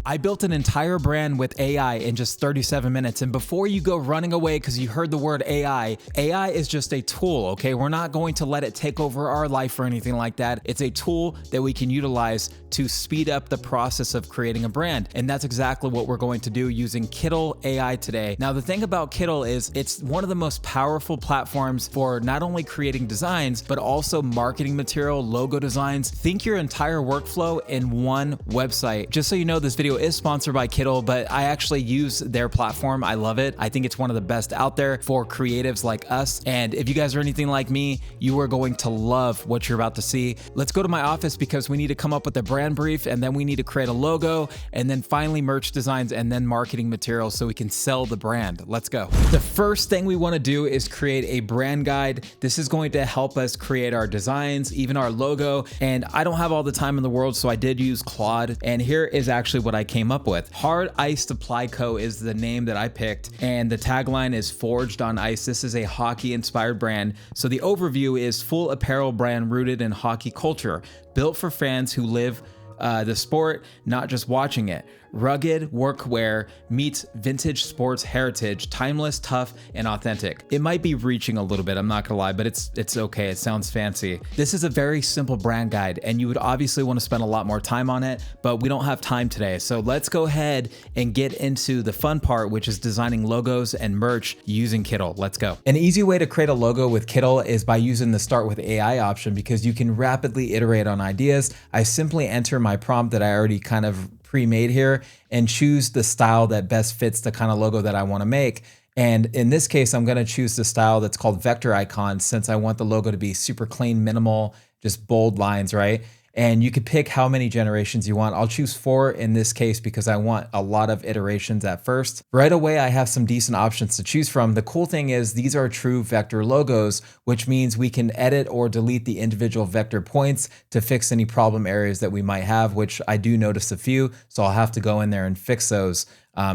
I built an entire brand with AI in just 37 minutes. And before you go running away because you heard the word AI is just a tool, okay? We're not going to let it take over our life or anything like that. It's a tool that we can utilize to speed up the process of creating a brand. And that's exactly what we're going to do using Kittle AI today. Now, the thing about Kittle is it's one of the most powerful platforms for not only creating designs, but also marketing material, logo designs. Think your entire workflow in one website. Just so you know, this video is sponsored by Kittle, but I actually use their platform. I love it. I think it's one of the best out there for creatives like us. And if you guys are anything like me, you are going to love what you're about to see. Let's go to my office because we need to come up with a brand brief, and then we need to create a logo, and then finally merch designs, and then marketing materials so we can sell the brand. Let's go. The first thing we want to do is create a brand guide. This is going to help us create our designs, even our logo. And I don't have all the time in the world, so I did use Claude. And here is actually what I came up with. Hard Ice Supply Co. is the name that I picked, and the tagline is Forged on Ice. This is a hockey inspired brand. So the overview is full apparel brand rooted in hockey culture, built for fans who live the sport, not just watching it. Rugged workwear meets vintage sports heritage, timeless, tough, and authentic. It might be reaching a little bit, I'm not gonna lie, but it's okay, it sounds fancy. This is a very simple brand guide, and you would obviously want to spend a lot more time on it, but we don't have time today. So let's go ahead and get into the fun part, which is designing logos and merch using Kittle. Let's go. An easy way to create a logo with Kittle is by using the Start with AI option, because you can rapidly iterate on ideas. I simply enter my prompt that I already kind of pre-made here and choose the style that best fits the kind of logo that I want to make. And in this case, I'm going to choose the style that's called vector icon, since I want the logo to be super clean, minimal, just bold lines, right? And you could pick how many generations you want. I'll choose 4 in this case because I want a lot of iterations at first. Right away, I have some decent options to choose from. The cool thing is these are true vector logos, which means we can edit or delete the individual vector points to fix any problem areas that we might have, which I do notice a few. So I'll have to go in there and fix those.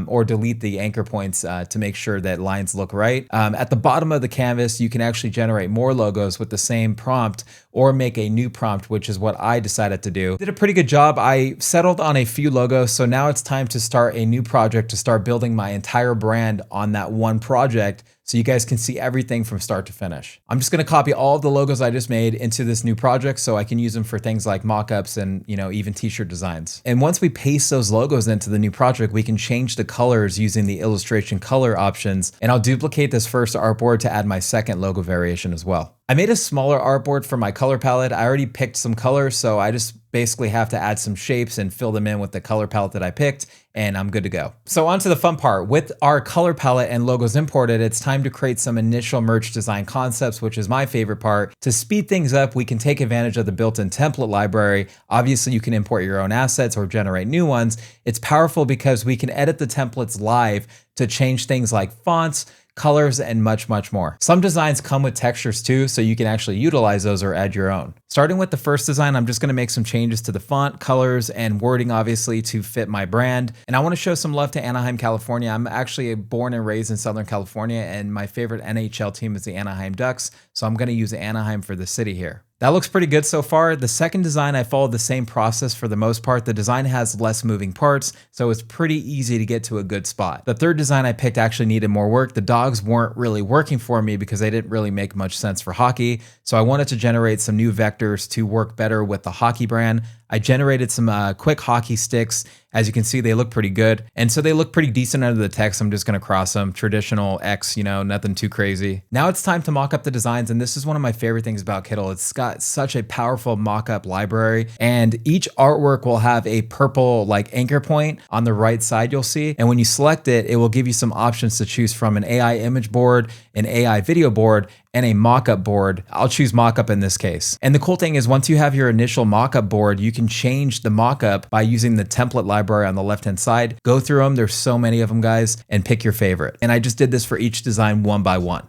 Or delete the anchor points to make sure that lines look right. At the bottom of the canvas, you can actually generate more logos with the same prompt or make a new prompt, which is what I decided to do. Did a pretty good job. I settled on a few logos, so now it's time to start a new project to start building my entire brand on that one project, so you guys can see everything from start to finish. I'm just gonna copy all of the logos I just made into this new project so I can use them for things like mockups and even t-shirt designs. And once we paste those logos into the new project, we can change the colors using the illustration color options. And I'll duplicate this first artboard to add my second logo variation as well. I made a smaller artboard for my color palette. I already picked some colors, so I just basically have to add some shapes and fill them in with the color palette that I picked, and I'm good to go. So on to the fun part. With our color palette and logos imported, it's time to create some initial merch design concepts, which is my favorite part. To speed things up, we can take advantage of the built-in template library. Obviously, you can import your own assets or generate new ones. It's powerful because we can edit the templates live to change things like fonts, colors, and much, much more. Some designs come with textures too, so you can actually utilize those or add your own. Starting with the first design, I'm just gonna make some changes to the font, colors, and wording, obviously, to fit my brand. And I wanna show some love to Anaheim, California. I'm actually born and raised in Southern California, and my favorite NHL team is the Anaheim Ducks, so I'm gonna use Anaheim for the city here. That looks pretty good so far. The second design, I followed the same process for the most part. The design has less moving parts, so it's pretty easy to get to a good spot. The third design I picked actually needed more work. The dogs weren't really working for me because they didn't really make much sense for hockey. So I wanted to generate some new vectors to work better with the hockey brand. I generated some quick hockey sticks. As you can see, they look pretty good. And so they look pretty decent under the text. I'm just gonna cross them. Traditional X, nothing too crazy. Now it's time to mock up the designs. And this is one of my favorite things about Kittle. It's got such a powerful mock-up library. And each artwork will have a purple anchor point on the right side, you'll see. And when you select it, it will give you some options to choose from: an AI image board, an AI video board, and a mockup board. I'll choose mockup in this case. And the cool thing is once you have your initial mockup board, you can change the mockup by using the template library on the left-hand side. Go through them, there's so many of them, guys, and pick your favorite. And I just did this for each design one by one.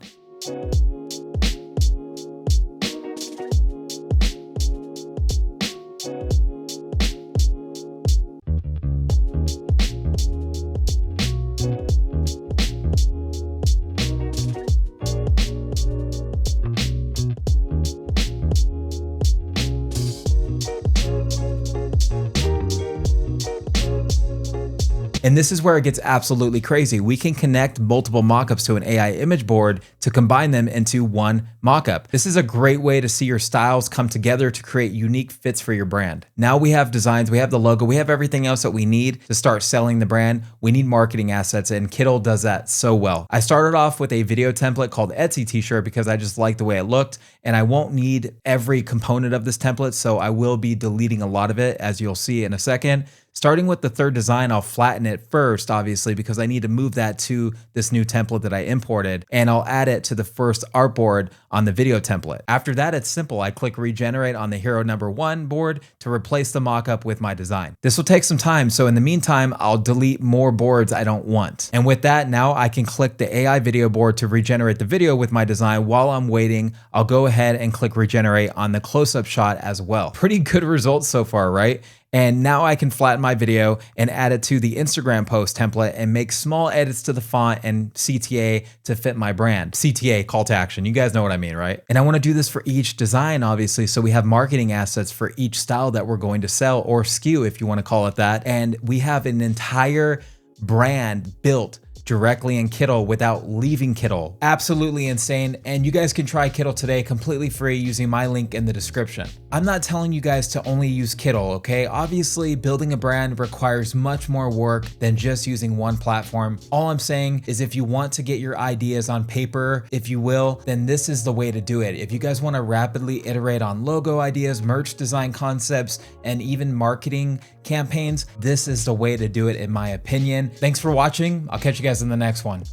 And this is where it gets absolutely crazy. We can connect multiple mockups to an AI image board to combine them into one mockup. This is a great way to see your styles come together to create unique fits for your brand. Now we have designs, we have the logo, we have everything else that we need to start selling the brand. We need marketing assets, and Kittl does that so well. I started off with a video template called Etsy t-shirt because I just liked the way it looked, and I won't need every component of this template, so I will be deleting a lot of it, as you'll see in a second. Starting with the third design, I'll flatten it first, obviously, because I need to move that to this new template that I imported, and I'll add it to the first artboard on the video template. After that, it's simple. I click regenerate on the hero number 1 board to replace the mockup with my design. This will take some time, so in the meantime, I'll delete more boards I don't want. And with that, now I can click the AI video board to regenerate the video with my design. While I'm waiting, I'll go ahead and click regenerate on the close-up shot as well. Pretty good results so far, right? And now I can flatten my video and add it to the Instagram post template and make small edits to the font and CTA to fit my brand. CTA, call to action. You guys know what I mean, right? And I want to do this for each design, obviously, so we have marketing assets for each style that we're going to sell, or SKU if you want to call it that. And we have an entire brand built directly in Kittl without leaving Kittl. Absolutely insane. And you guys can try Kittl today completely free using my link in the description. I'm not telling you guys to only use Kittl, okay? Obviously, building a brand requires much more work than just using one platform. All I'm saying is if you want to get your ideas on paper, if you will, then this is the way to do it. If you guys want to rapidly iterate on logo ideas, merch design concepts, and even marketing campaigns, this is the way to do it in my opinion. Thanks for watching. I'll catch you guys in the next one.